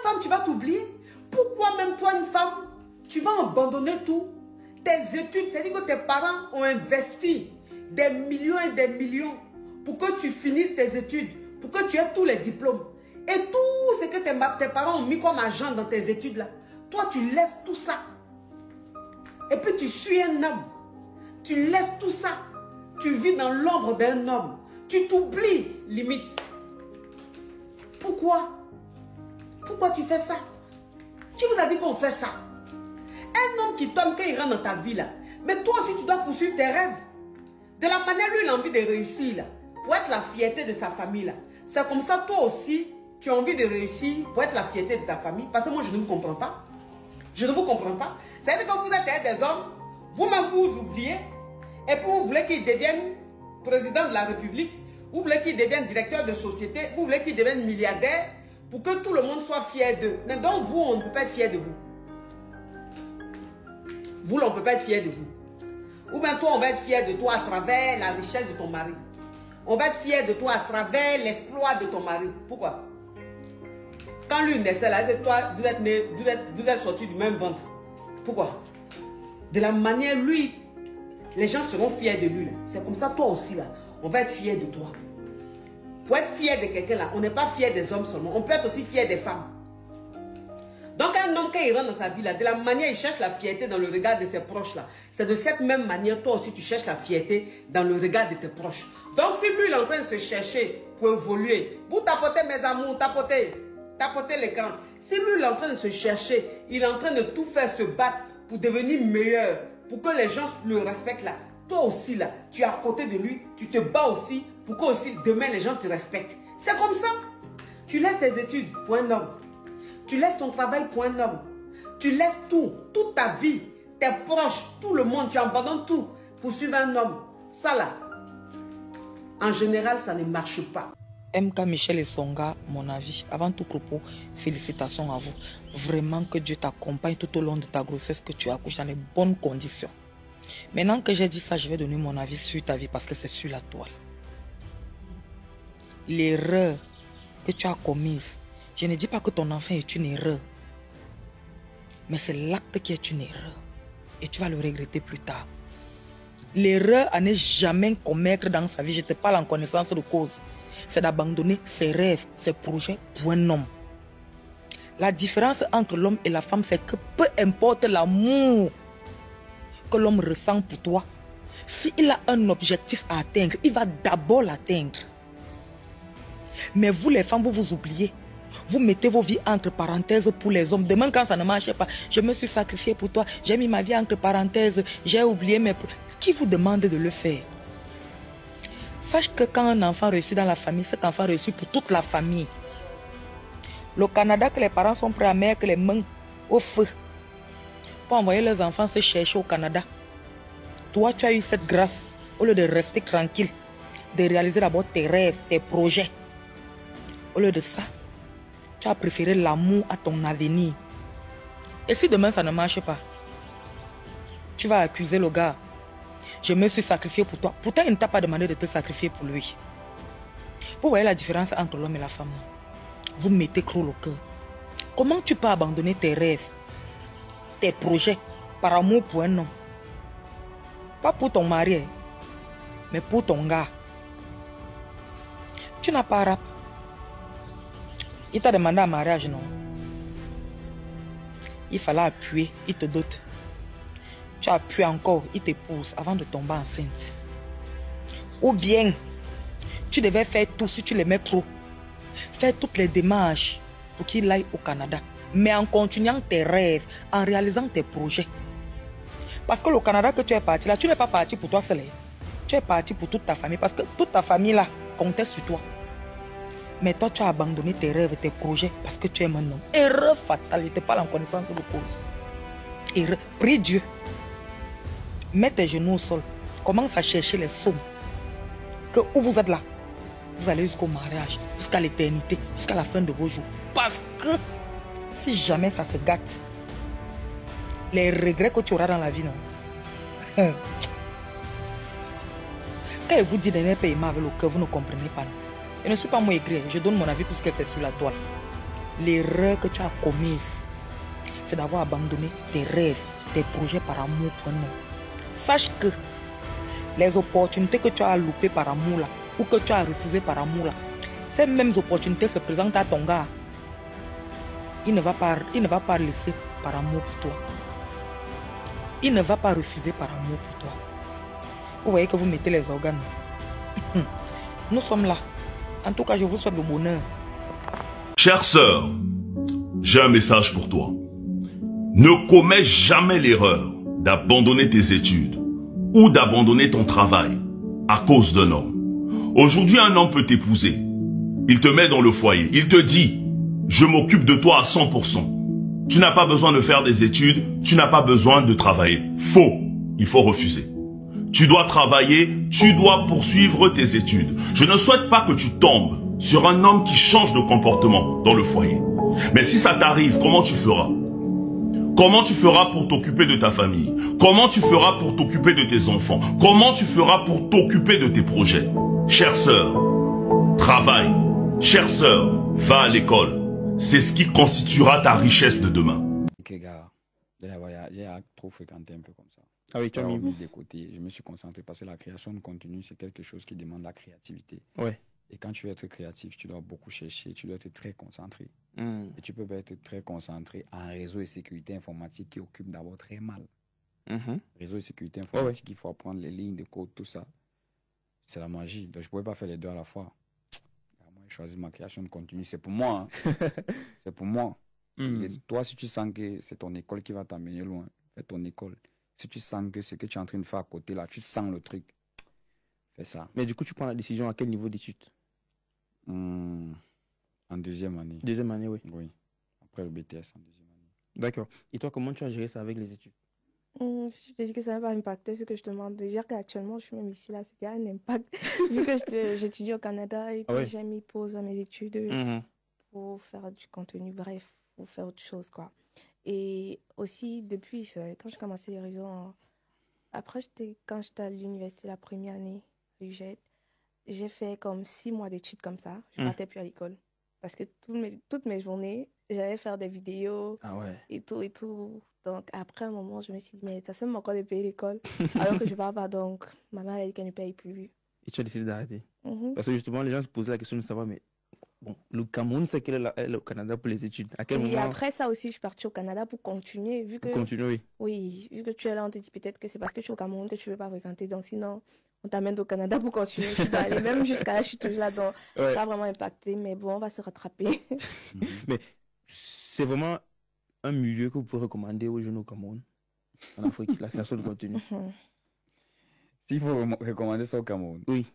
femme, tu vas t'oublier? Pourquoi même toi, une femme, tu vas abandonner tout? Tes études, c'est-à-dire que tes parents ont investi des millions et des millions pour que tu finisses tes études, pour que tu aies tous les diplômes. Et tout ce que tes parents ont mis comme argent dans tes études là, toi tu laisses tout ça. Et puis tu suis un homme. Tu laisses tout ça. Tu vis dans l'ombre d'un homme. Tu t'oublies, limite. Pourquoi? Pourquoi tu fais ça? Qui vous a dit qu'on fait ça? Un homme qui tombe quand il rentre dans ta vie là. Mais toi aussi tu dois poursuivre tes rêves. De la manière lui il a envie de réussir là. Pour être la fierté de sa famille là. C'est comme ça toi aussi tu as envie de réussir pour être la fierté de ta famille. Parce que moi je ne vous comprends pas. Je ne vous comprends pas. C'est-à-dire que vous êtes des hommes. Vous-même vous oubliez. Et puis vous voulez qu'il devienne président de la République. Vous voulez qu'il devienne directeur de société. Vous voulez qu'il devienne milliardaire. Pour que tout le monde soit fier d'eux. Mais donc vous, on ne peut pas être fier de vous. Vous, on ne peut pas être fier de vous. Ou bien toi, on va être fier de toi à travers la richesse de ton mari. On va être fier de toi à travers l'exploit de ton mari. Pourquoi? Quand lui naissait là, c'est toi, vous êtes sortis du même ventre. Pourquoi? De la manière, lui, les gens seront fiers de lui. C'est comme ça, toi aussi là, on va être fier de toi. Pour être fier de quelqu'un là, on n'est pas fier des hommes seulement, on peut être aussi fier des femmes. Donc un homme quand il rentre dans sa vie là, de la manière il cherche la fierté dans le regard de ses proches là, c'est de cette même manière toi aussi tu cherches la fierté dans le regard de tes proches. Donc si lui il est en train de se chercher pour évoluer, vous tapotez mes amours, tapotez l'écran. Si lui il est en train de se chercher, il est en train de tout faire, se battre pour devenir meilleur, pour que les gens le respectent là. Toi aussi là, tu es à côté de lui, tu te bats aussi pour que aussi demain les gens te respectent. C'est comme ça. Tu laisses tes études pour un homme. Tu laisses ton travail pour un homme. Tu laisses tout, toute ta vie, tes proches, tout le monde, tu abandonnes tout pour suivre un homme. Ça là, en général, ça ne marche pas. MK Michel et Songa, mon avis, avant tout propos, félicitations à vous. Vraiment que Dieu t'accompagne tout au long de ta grossesse, que tu accouches dans les bonnes conditions. Maintenant que j'ai dit ça, je vais donner mon avis sur ta vie parce que c'est sur la toile. L'erreur que tu as commise, je ne dis pas que ton enfant est une erreur, mais c'est l'acte qui est une erreur et tu vas le regretter plus tard. L'erreur à ne jamais commettre dans sa vie, je te parle en connaissance de cause, c'est d'abandonner ses rêves, ses projets pour un homme. La différence entre l'homme et la femme, c'est que peu importe l'amour que l'homme ressent pour toi, s'il a un objectif à atteindre, il va d'abord l'atteindre. Mais vous les femmes, vous vous oubliez. Vous mettez vos vies entre parenthèses pour les hommes. Demain quand ça ne marchait pas, je me suis sacrifié pour toi, j'ai mis ma vie entre parenthèses, j'ai oublié mes... Qui vous demande de le faire? Sache que quand un enfant réussit dans la famille, cet enfant réussit pour toute la famille. Le Canada, que les parents sont prêts à mettre les mains au feu pour envoyer leurs enfants se chercher au Canada. Toi, tu as eu cette grâce, au lieu de rester tranquille, de réaliser d'abord tes rêves, tes projets. Au lieu de ça, tu as préféré l'amour à ton avenir. Et si demain ça ne marche pas, tu vas accuser le gars. Je me suis sacrifié pour toi. Pourtant, il ne t'a pas demandé de te sacrifier pour lui. Vous voyez la différence entre l'homme et la femme? Vous mettez trop le cœur. Comment tu peux abandonner tes rêves, tes projets, par amour pour un homme? Pas pour ton mari, mais pour ton gars. Tu n'as pas rap. Il t'a demandé un mariage, non? Il fallait appuyer, il te dote. Tu appuies encore, il t'épouse avant de tomber enceinte. Ou bien, tu devais faire tout, si tu l'aimais trop, faire toutes les démarches pour qu'il aille au Canada. Mais en continuant tes rêves, en réalisant tes projets. Parce que le Canada que tu es parti là, tu n'es pas parti pour toi seul. Tu es parti pour toute ta famille. Parce que toute ta famille là comptait sur toi. Mais toi, tu as abandonné tes rêves, tes projets parce que tu aimes un homme. Erreur fatale, je te parle en connaissance de cause. Erreur. Prie Dieu. Mets tes genoux au sol. Commence à chercher les sommes. Que où vous êtes là, vous allez jusqu'au mariage, jusqu'à l'éternité, jusqu'à la fin de vos jours. Parce que si jamais ça se gâte, les regrets que tu auras dans la vie, non. Quand je vous dis de ne pas aimer avec le cœur, vous ne comprenez pas. Non? Je ne suis pas moi écrit, je donne mon avis puisque c'est sur la toile. L'erreur que tu as commise, c'est d'avoir abandonné tes rêves, tes projets par amour pour un homme. Sache que les opportunités que tu as loupées par amour là, ou que tu as refusées par amour là, ces mêmes opportunités se présentent à ton gars. Il ne va pas laisser par amour pour toi. Il ne va pas refuser par amour pour toi. Vous voyez que vous mettez les organes. Nous sommes là. En tout cas, je vous souhaite le bonheur. Chère sœur, j'ai un message pour toi. Ne commets jamais l'erreur d'abandonner tes études ou d'abandonner ton travail à cause d'un homme. Aujourd'hui, un homme peut t'épouser. Il te met dans le foyer. Il te dit, je m'occupe de toi à 100%. Tu n'as pas besoin de faire des études. Tu n'as pas besoin de travailler. Faux. Il faut refuser. Tu dois travailler. Tu dois poursuivre tes études. Je ne souhaite pas que tu tombes sur un homme qui change de comportement dans le foyer. Mais si ça t'arrive, comment tu feras? Comment tu feras pour t'occuper de ta famille? Comment tu feras pour t'occuper de tes enfants? Comment tu feras pour t'occuper de tes projets? Chère sœur, travaille. Chère sœur, va à l'école. C'est ce qui constituera ta richesse de demain. Gars, j'ai trop fréquenté un peu comme ça. Ah oui, tu as mis de côté. Je me suis concentré parce que la création de contenu, c'est quelque chose qui demande la créativité. Ouais. Et quand tu veux être créatif, tu dois beaucoup chercher, tu dois être très concentré. Et tu peux pas être très concentré en réseau et sécurité informatique qui occupe d'abord très mal. Réseau et sécurité informatique, il faut apprendre les lignes de code, tout ça. C'est la magie. Donc je ne pouvais pas faire les deux à la fois. Moi, j'ai choisi ma création de contenu. C'est pour moi. Hein. C'est pour moi. Et toi, si tu sens que c'est ton école qui va t'amener loin, fais ton école. Si tu sens que ce que tu es en train de faire à côté, là, tu sens le truc, fais ça. Mais du coup, tu prends la décision à quel niveau d'études? En deuxième année. Deuxième année, oui. Oui. Après le BTS, en deuxième année. D'accord. Et toi, comment tu as géré ça avec les études? Si je te dis que ça va impacter ce que je te demande, déjà qu'actuellement je suis même ici, là, c'était un impact. Vu que j'étudie au Canada et puis j'ai mis pause à mes études pour faire du contenu, bref, pour faire autre chose, quoi. Et aussi, depuis, quand j'ai commencé les réseaux, après, quand j'étais à l'université la première année, j'ai fait comme 6 mois d'études comme ça. Je ne partais plus à l'école. Parce que toutes mes journées, j'allais faire des vidéos et tout et tout. Donc, après un moment, je me suis dit, mais ça sert encore de payer l'école alors que je ne pars pas. Donc, ma mère a dit qu'elle ne paye plus. Et tu as décidé d'arrêter? Parce que justement, les gens se posaient la question de savoir, mais bon, le Cameroun, c'est quel est le Canada pour les études? À quel moment? Et après ça aussi, je suis partie au Canada pour continuer. Vu que, oui, vu que tu es là, on te dit peut-être que c'est parce que tu es au Cameroun que tu ne veux pas fréquenter. Donc, sinon, on t'amène au Canada pour continuer. Je suis allée. Même jusqu'à là, je suis toujours là. Donc, ça a vraiment impacté. Mais bon, on va se rattraper. Mais c'est vraiment un milieu que vous pouvez recommander aux jeunes au Cameroun, en Afrique, la création de contenu. S'il faut recommander ça au Cameroun. Oui.